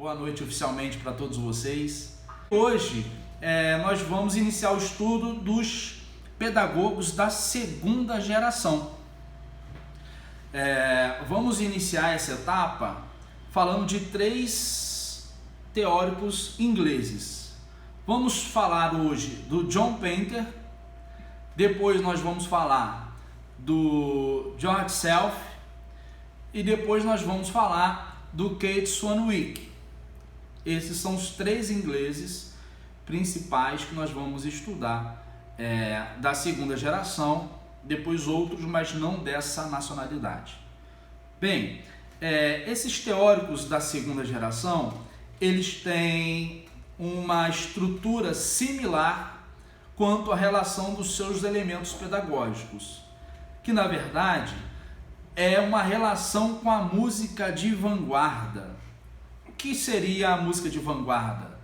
Boa noite oficialmente para todos vocês. Hoje nós vamos iniciar o estudo dos pedagogos da segunda geração. Vamos iniciar essa etapa falando de 3 teóricos ingleses. Vamos falar hoje do John Painter, depois nós vamos falar do George Self e depois nós vamos falar do Keith Swanwick. Esses são os 3 ingleses principais que nós vamos estudar da segunda geração, depois outros, mas não dessa nacionalidade. Bem, esses teóricos da segunda geração, eles têm uma estrutura similar quanto à relação dos seus elementos pedagógicos, que na verdade é uma relação com a música de vanguarda. O que seria a música de vanguarda?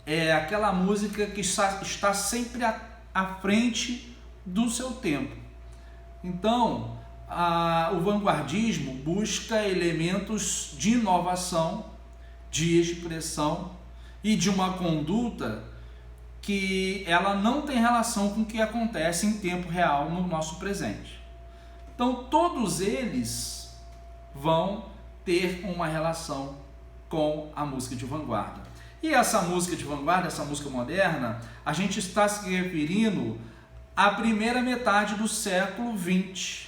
É aquela música que está sempre à frente do seu tempo. Então, o vanguardismo busca elementos de inovação, de expressão e de uma conduta que ela não tem relação com o que acontece em tempo real no nosso presente. Então, todos eles vão ter uma relação com a música de vanguarda. E essa música de vanguarda, essa música moderna, a gente está se referindo à primeira metade do século XX,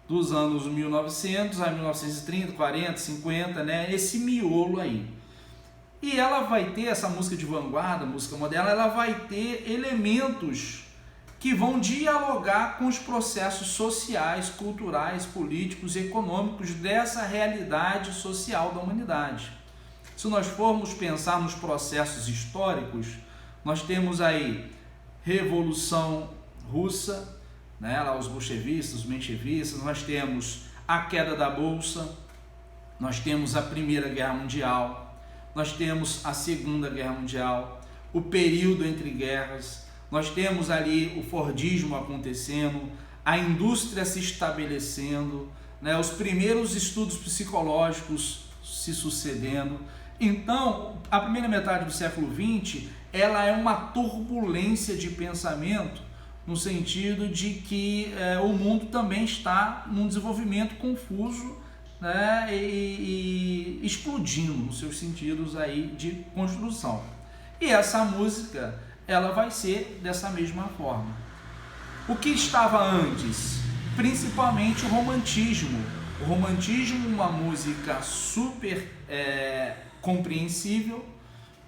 dos anos 1900 a 1930, 40, 50, esse miolo aí. E ela vai ter, essa música de vanguarda, música moderna, ela vai ter elementos que vão dialogar com os processos sociais, culturais, políticos e econômicos dessa realidade social da humanidade. Se nós formos pensar nos processos históricos, nós temos aí Revolução Russa, lá os bolchevistas, os menchevistas, nós temos a queda da Bolsa, nós temos a Primeira Guerra Mundial, nós temos a Segunda Guerra Mundial, o período entre guerras, nós temos ali o Fordismo acontecendo, a indústria se estabelecendo, os primeiros estudos psicológicos se sucedendo. Então, a primeira metade do século XX, ela é uma turbulência de pensamento, no sentido de que o mundo também está num desenvolvimento confuso, e explodindo nos seus sentidos aí de construção. E essa música, ela vai ser dessa mesma forma. O que estava antes? Principalmente o romantismo. O romantismo, uma música super compreensível,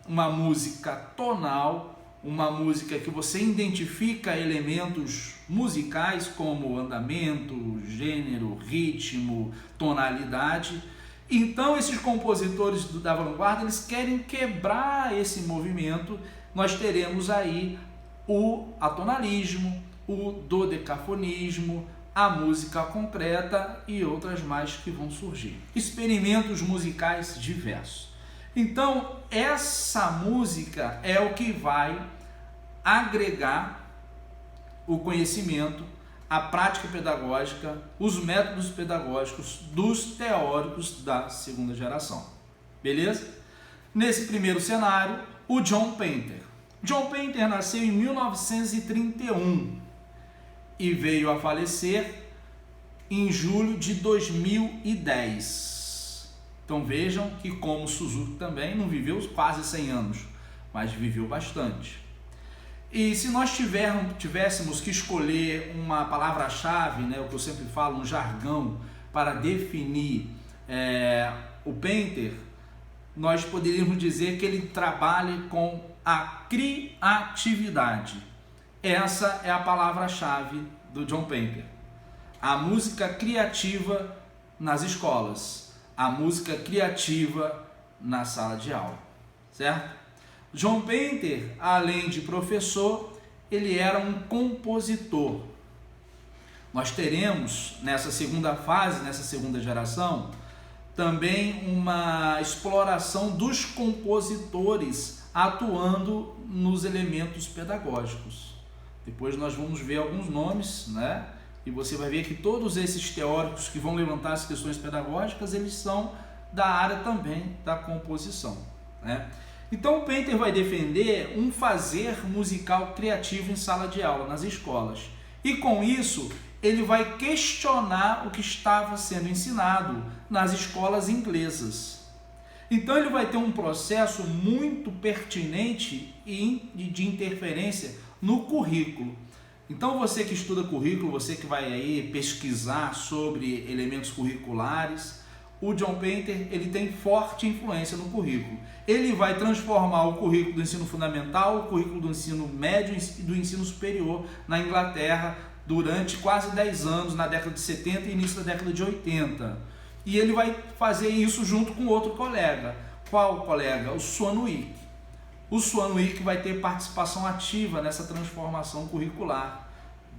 uma música tonal, uma música que você identifica elementos musicais como andamento, gênero, ritmo, tonalidade. Então esses compositores da vanguarda, eles querem quebrar esse movimento. Nós teremos aí o atonalismo, o dodecafonismo, a música concreta e outras mais que vão surgir. Experimentos musicais diversos. Então, essa música é o que vai agregar o conhecimento, a prática pedagógica, os métodos pedagógicos dos teóricos da segunda geração. Beleza? Nesse primeiro cenário, o John Painter. John Painter nasceu em 1931 e veio a falecer em julho de 2010. Então vejam que, como Suzuki também, não viveu quase 100 anos, mas viveu bastante. E se nós tivéssemos que escolher uma palavra-chave, o que eu sempre falo, um jargão, para definir o Painter, nós poderíamos dizer que ele trabalha com a criatividade. Essa é a palavra-chave do John Painter. A música criativa nas escolas, a música criativa na sala de aula, certo? John Painter, além de professor, ele era um compositor. Nós teremos nessa segunda fase, nessa segunda geração, também uma exploração dos compositores atuando nos elementos pedagógicos. Depois nós vamos ver alguns nomes, e você vai ver que todos esses teóricos que vão levantar as questões pedagógicas, eles são da área também da composição, né? Então o Painter vai defender um fazer musical criativo em sala de aula, nas escolas. E com isso, ele vai questionar o que estava sendo ensinado nas escolas inglesas. Então ele vai ter um processo muito pertinente e de interferência no currículo. Então você que estuda currículo, você que vai aí pesquisar sobre elementos curriculares, o John Painter ele tem forte influência no currículo. Ele vai transformar o currículo do ensino fundamental, o currículo do ensino médio e do ensino superior na Inglaterra durante quase 10 anos, na década de 70 e início da década de 80. E ele vai fazer isso junto com outro colega. Qual colega? O Swanwick. O Swanwick vai ter participação ativa nessa transformação curricular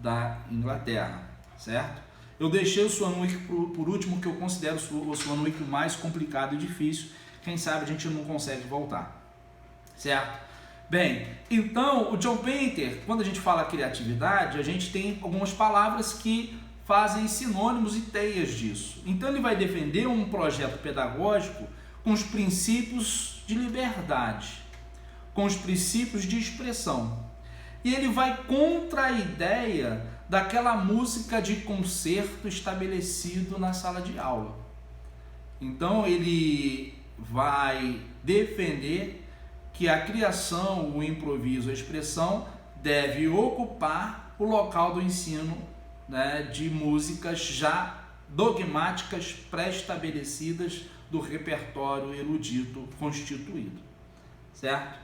da Inglaterra, certo? Eu deixei o Swanwick por último, que eu considero o Swanwick mais complicado e difícil. Quem sabe a gente não consegue voltar, certo? Bem, então o John Painter, quando a gente fala criatividade, a gente tem algumas palavras que fazem sinônimos e teias disso. Então ele vai defender um projeto pedagógico com os princípios de liberdade, com os princípios de expressão. E ele vai contra a ideia daquela música de concerto estabelecido na sala de aula. Então ele vai defender que a criação, o improviso, a expressão deve ocupar o local do ensino, né, de músicas já dogmáticas pré-estabelecidas do repertório erudito constituído, certo?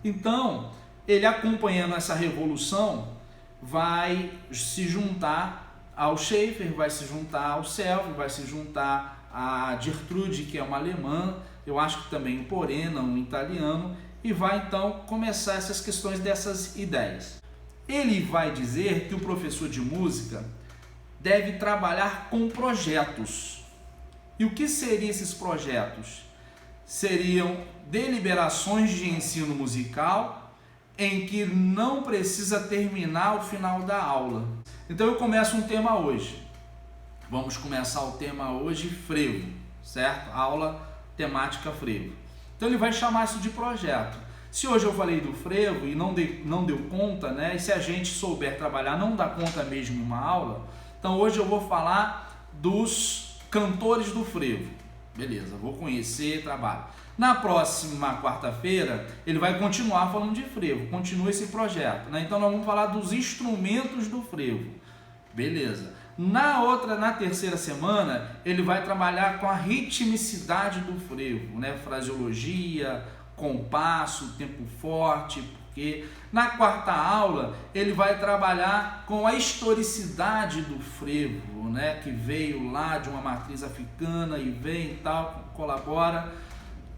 Então, ele acompanhando essa revolução vai se juntar ao Schaeffer, vai se juntar ao Selve, vai se juntar a Gertrude, que é uma alemã, eu acho que também o Porena, um italiano, e vai então começar essas questões dessas ideias. Ele vai dizer que o professor de música deve trabalhar com projetos. E o que seriam esses projetos? Seriam deliberações de ensino musical em que não precisa terminar o final da aula. Então eu começo um tema hoje. Vamos começar o tema hoje, frevo, certo? Aula temática frevo. Então ele vai chamar isso de projeto. Se hoje eu falei do frevo e não deu conta, né? E se a gente souber trabalhar, não dá conta mesmo em uma aula. Então hoje eu vou falar dos cantores do frevo. Beleza, vou conhecer trabalho. Na próxima quarta-feira, ele vai continuar falando de frevo, continua esse projeto, né? Então nós vamos falar dos instrumentos do frevo. Beleza. Na terceira semana, ele vai trabalhar com a ritmicidade do frevo, né? Fraseologia, compasso, tempo forte, porque na quarta aula ele vai trabalhar com a historicidade do frevo, né? Que veio lá de uma matriz africana e vem e tal, colabora.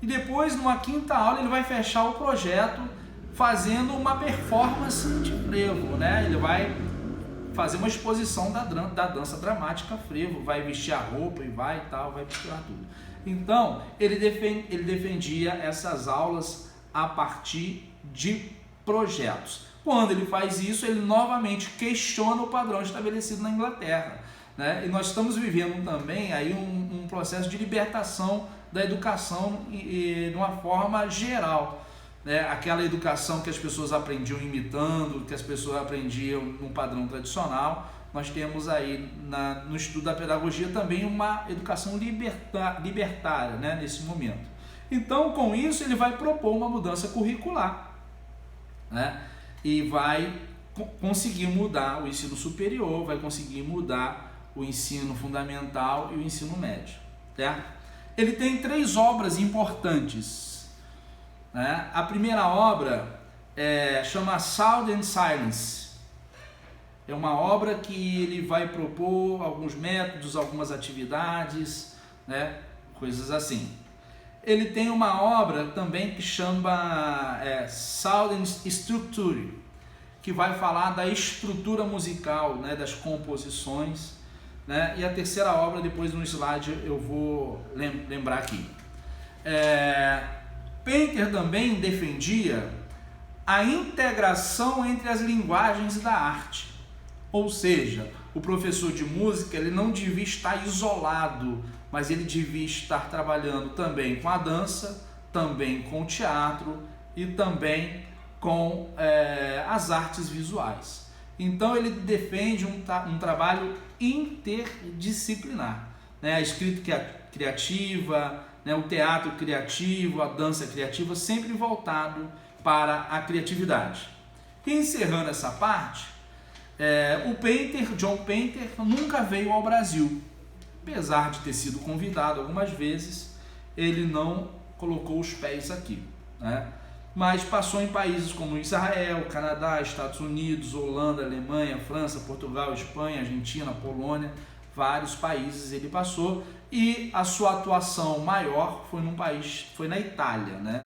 E depois, numa quinta aula, ele vai fechar o projeto fazendo uma performance de frevo, né? Ele vai fazer uma exposição da dança dramática frevo, vai vestir a roupa e vai e tal, vai misturar tudo. Então, ele defendia essas aulas a partir de projetos. Quando ele faz isso, ele novamente questiona o padrão estabelecido na Inglaterra, né? E nós estamos vivendo também aí um processo de libertação da educação de uma forma geral, né? Aquela educação que as pessoas aprendiam imitando, que as pessoas aprendiam no padrão tradicional. Nós temos aí no estudo da pedagogia também uma educação libertária, né, nesse momento. Então, com isso, ele vai propor uma mudança curricular, né, e vai conseguir mudar o ensino superior, vai conseguir mudar o ensino fundamental e o ensino médio, certo? Ele tem 3 obras importantes, né? A primeira obra chama Sound and Silence. É uma obra que ele vai propor alguns métodos, algumas atividades, né? Coisas assim. Ele tem uma obra também que chama Sound and Structure, que vai falar da estrutura musical, né? Das composições, né? E a terceira obra, depois no slide eu vou lembrar aqui. Painter também defendia a integração entre as linguagens da arte. Ou seja, o professor de música ele não devia estar isolado mas ele devia estar trabalhando também com a dança, também com o teatro e também com as artes visuais. Então ele defende um trabalho interdisciplinar, né? A escrita criativa, né? O teatro criativo, a dança criativa, sempre voltado para a criatividade. E encerrando essa parte, o John Painter nunca veio ao Brasil. Apesar de ter sido convidado algumas vezes, ele não colocou os pés aqui, né? Mas passou em países como Israel, Canadá, Estados Unidos, Holanda, Alemanha, França, Portugal, Espanha, Argentina, Polônia, vários países ele passou, e a sua atuação maior foi na Itália, né?